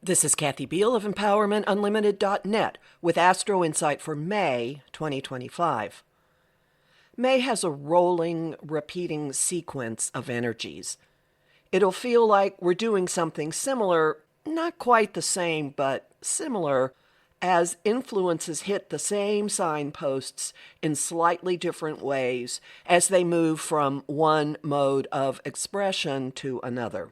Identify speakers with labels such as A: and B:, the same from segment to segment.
A: This is Kathy Beal of EmpowermentUnlimited.net with Astro Insight for May 2025. May has a rolling, repeating sequence of energies. It'll feel like we're doing something similar, not quite the same, but similar, as influences hit the same signposts in slightly different ways as they move from one mode of expression to another.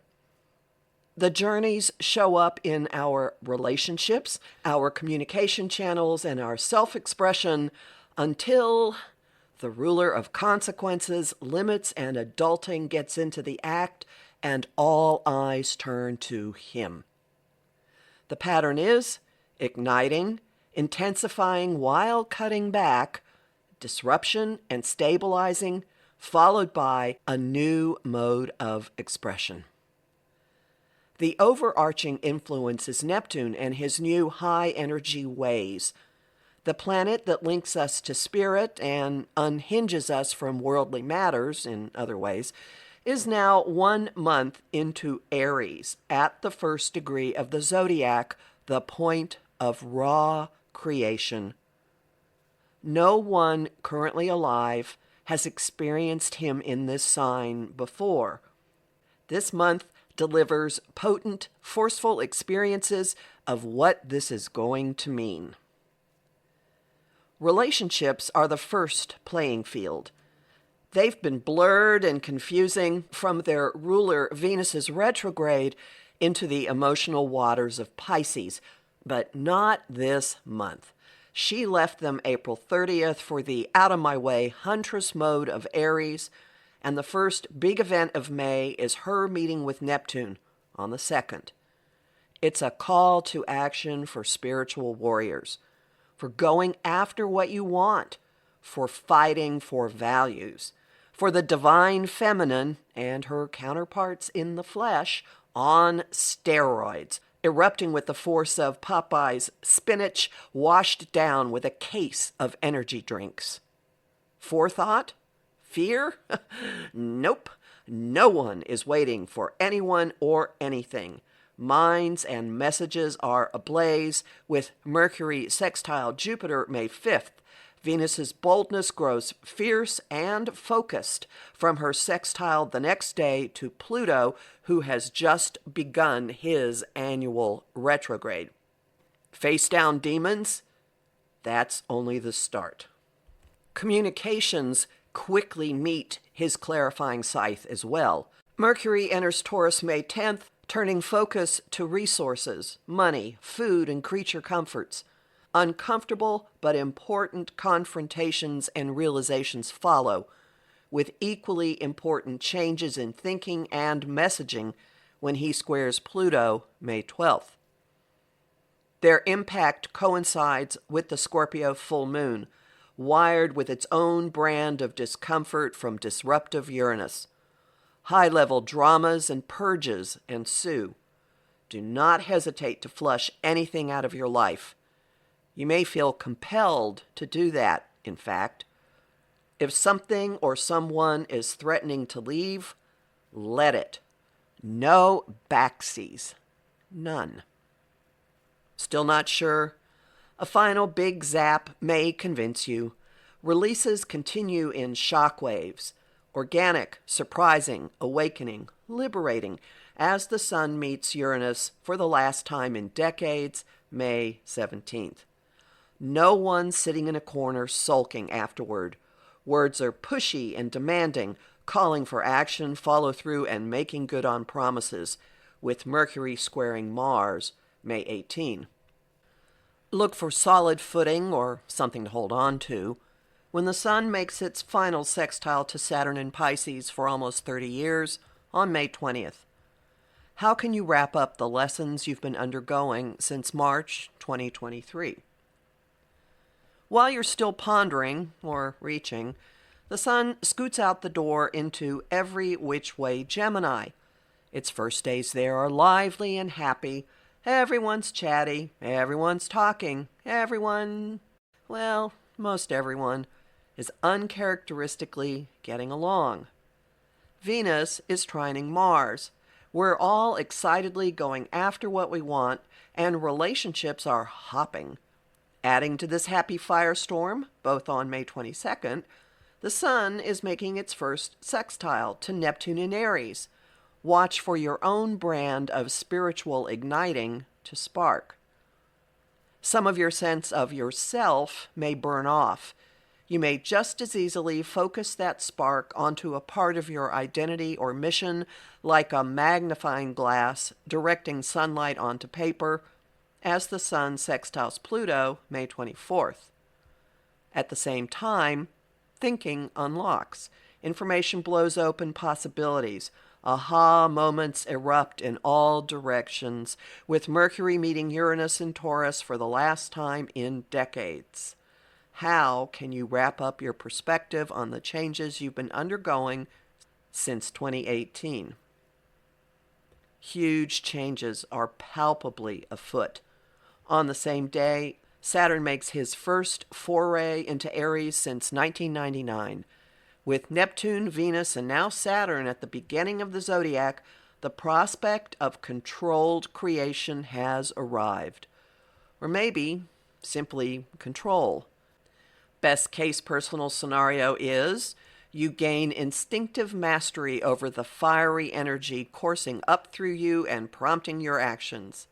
A: The journeys show up in our relationships, our communication channels, and our self-expression until the ruler of consequences, limits, and adulting gets into the act and all eyes turn to him. The pattern is igniting, intensifying while cutting back, disruption and stabilizing, followed by a new mode of expression. The overarching influence is Neptune and his new high-energy ways, the planet that links us to spirit and unhinges us from worldly matters in other ways, is now 1 month into Aries at the first degree of the zodiac, the point of raw creation. No one currently alive has experienced him in this sign before. This month delivers potent, forceful experiences of what this is going to mean. Relationships are the first playing field. They've been blurred and confusing from their ruler Venus's retrograde into the emotional waters of Pisces, but not this month. She left them April 30th for the out-of-my-way huntress mode of Aries, and the first big event of May is her meeting with Neptune on the 2nd. It's a call to action for spiritual warriors, for going after what you want, for fighting for values, for the divine feminine and her counterparts in the flesh on steroids, erupting with the force of Popeye's spinach washed down with a case of energy drinks. Forethought? Fear? Nope. No one is waiting for anyone or anything. Minds and messages are ablaze with Mercury sextile Jupiter May 5th. Venus's boldness grows fierce and focused from her sextile the next day to Pluto, who has just begun his annual retrograde. Face down, demons? That's only the start. Communications quickly meet his clarifying scythe as well. Mercury enters Taurus May 10th, turning focus to resources, money, food, and creature comforts. Uncomfortable but important confrontations and realizations follow, with equally important changes in thinking and messaging when he squares Pluto May 12th. Their impact coincides with the Scorpio full moon, wired with its own brand of discomfort from disruptive Uranus. High-level dramas and purges ensue. Do not hesitate to flush anything out of your life. You may feel compelled to do that, in fact. If something or someone is threatening to leave, let it. No backsies. None. Still not sure? A final big zap may convince you. Releases continue in shockwaves. Organic, surprising, awakening, liberating, as the Sun meets Uranus for the last time in decades, May 17th. No one sitting in a corner sulking afterward. Words are pushy and demanding, calling for action, follow-through, and making good on promises, with Mercury squaring Mars, May 18. Look for solid footing or something to hold on to when the Sun makes its final sextile to Saturn in Pisces for almost 30 years on May 20th. How can you wrap up the lessons you've been undergoing since March 2023? While you're still pondering or reaching, the Sun scoots out the door into every which way Gemini. Its first days there are lively and happy. Everyone's chatty, everyone's talking, most everyone is uncharacteristically getting along. Venus is trining Mars, We're all excitedly going after what we want, and relationships are hopping. Adding to this happy firestorm, both on May 22nd, the Sun is making its first sextile to Neptune in Aries. Watch for your own brand of spiritual igniting to spark. Some of your sense of yourself may burn off. You may just as easily focus that spark onto a part of your identity or mission, like a magnifying glass directing sunlight onto paper, as the Sun sextiles Pluto May 24th. At the same time, thinking unlocks. Information blows open possibilities. Aha moments erupt in all directions, with Mercury meeting Uranus in Taurus for the last time in decades. How can you wrap up your perspective on the changes you've been undergoing since 2018? Huge changes are palpably afoot. On the same day, Saturn makes his first foray into Aries since 1999. With Neptune, Venus, and now Saturn at the beginning of the zodiac, the prospect of controlled creation has arrived. Or maybe simply control. Best case personal scenario is you gain instinctive mastery over the fiery energy coursing up through you and prompting your actions.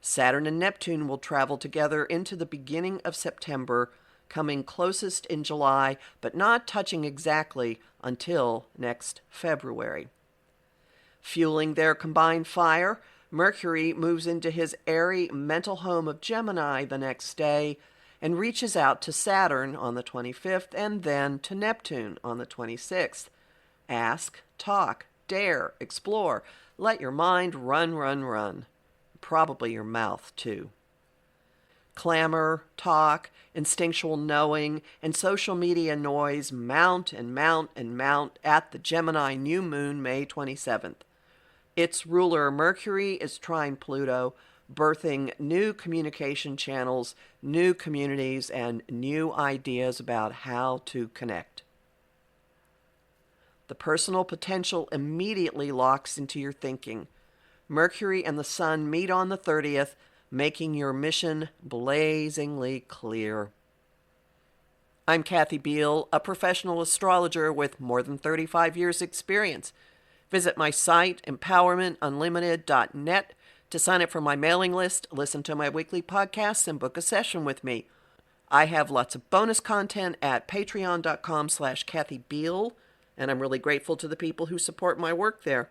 A: Saturn and Neptune will travel together into the beginning of September, coming closest in July, but not touching exactly until next February. Fueling their combined fire, Mercury moves into his airy mental home of Gemini the next day and reaches out to Saturn on the 25th and then to Neptune on the 26th. Ask, talk, dare, explore. Let your mind run, run, run. Probably your mouth, too. Clamor, talk, instinctual knowing, and social media noise mount and mount and mount at the Gemini new moon May 27th. Its ruler Mercury is trine Pluto, birthing new communication channels, new communities, and new ideas about how to connect. The personal potential immediately locks into your thinking. Mercury and the Sun meet on the 30th, making your mission blazingly clear. I'm Kathy Beal, a professional astrologer with more than 35 years' experience. Visit my site, empowermentunlimited.net, to sign up for my mailing list, listen to my weekly podcasts, and book a session with me. I have lots of bonus content at patreon.com/Kathy Beal, and I'm really grateful to the people who support my work there.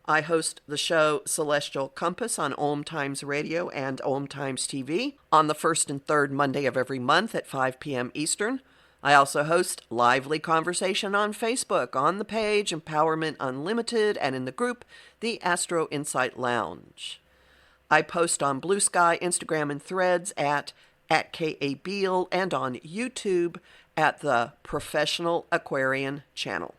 A: I host the show Celestial Compass on Om Times Radio and Om Times TV on the first and third Monday of every month at 5 p.m. Eastern. I also host lively conversation on Facebook, on the page Empowerment Unlimited, and in the group The Astro Insight Lounge. I post on Blue Sky, Instagram, and Threads at @KABeal, and on YouTube at the Professional Aquarian channel.